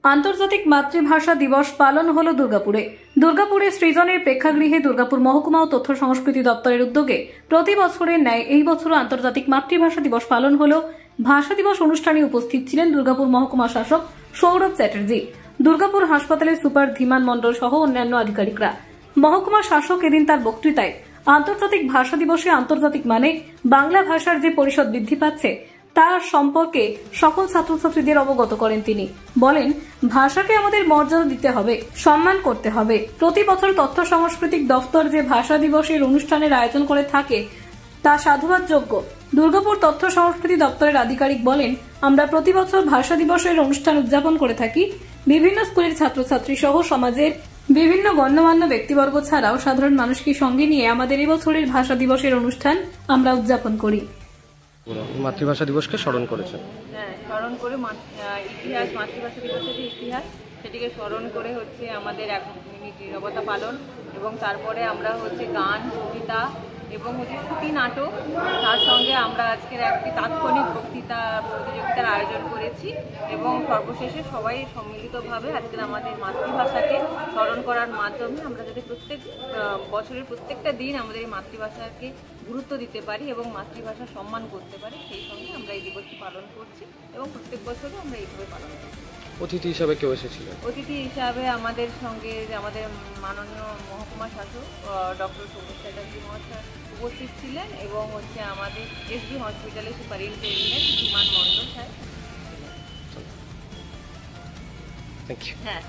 আন্তর্জাতিক মাতৃভাষা দিবস পালন হলো দুর্গাপুরে। দুর্গাপুরে সৃজনের প্রেক্ষাগৃহে দুর্গাপুর মহকুমা ও তথ্য সংস্কৃতি দপ্তরের উদ্যোগে প্রতি বছরের ন্যায় এই বছরও আন্তর্জাতিক মাতৃভাষা দিবস পালন হলো। ভাষা দিবস অনুষ্ঠানে উপস্থিত ছিলেন দুর্গাপুর মহকুমা শাসক সৌরভ চ্যাটার্জি, দুর্গাপুর হাসপাতালের সুপার ধীমান মণ্ডল সহ অন্যান্য আধিকারিকরা। মহকুমা শাসক এদিন তার বক্তৃতায় আন্তর্জাতিক ভাষা দিবসে আন্তর্জাতিক মানে বাংলা ভাষার যে পরিষদ বৃদ্ধি পাচ্ছে তার সম্পর্কে সকল ছাত্রছাত্রীদের অবগত করেন। তিনি বলেন, ভাষাকে আমাদের মর্যাদা দিতে হবে, সম্মান করতে হবে। প্রতি বছর তথ্য সাংস্কৃতিক দপ্তর যে ভাষা দিবসের অনুষ্ঠানের আয়োজন করে থাকে তা সাধুবাদযোগ্য। দুর্গাপুর তথ্য সংস্কৃতি দপ্তরের আধিকারিক বলেন, আমরা প্রতি বছর ভাষা দিবসের অনুষ্ঠান উদযাপন করে থাকি। বিভিন্ন স্কুলের ছাত্রছাত্রী সহ সমাজের বিভিন্ন গণ্যমান্য ব্যক্তিবর্গ ছাড়াও সাধারণ মানুষকে সঙ্গে নিয়ে আমাদের এবছরের ভাষা দিবসের অনুষ্ঠান আমরা উদযাপন করি। মাতৃভাষা দিবসকে স্মরণ করেছেন। হ্যাঁ, স্মরণ করে ইতিহাস, মাতৃভাষা দিবসের যে ইতিহাস সেটিকে স্মরণ করে হচ্ছে আমাদের 1 মিনিট নীরবতা পালন, এবং তারপরে আমরা হচ্ছে গান, কবিতা এবং হচ্ছে শ্রুতি নাটক, তার সঙ্গে আমরা আজকের একটি তাৎক্ষণিক বক্তৃতা প্রতিযোগিতার আয়োজন করেছি। এবং সর্বশেষে সবাই সম্মিলিতভাবে আজকের আমাদের মাতৃভাষাকে স্মরণ করার মাধ্যমে আমরা যাতে প্রত্যেক বছরের প্রত্যেকটা দিন আমাদের এই মাতৃভাষাকে গুরুত্ব দিতে পারি এবং মাতৃভাষার সম্মান করতে পারি, সেই সঙ্গে আমরা এই দিবসটি পালন করছি এবং প্রত্যেক বছরও আমরা এইভাবে পালন করছি। অতিথি হিসাবে কেউ এসেছিলেন? অতিথি হিসাবে আমাদের সঙ্গে আমাদের মাননীয় মহকুমা শাসক ডক্টর সৌরভ চ্যাটার্জি মহাশয় উপস্থিত ছিলেন, এবং হচ্ছে আমাদের এসবি হসপিটালের সুপারিনটেন্ডেন্ট ধীমান মণ্ডল সাহেব। Thank you. হ্যাঁ।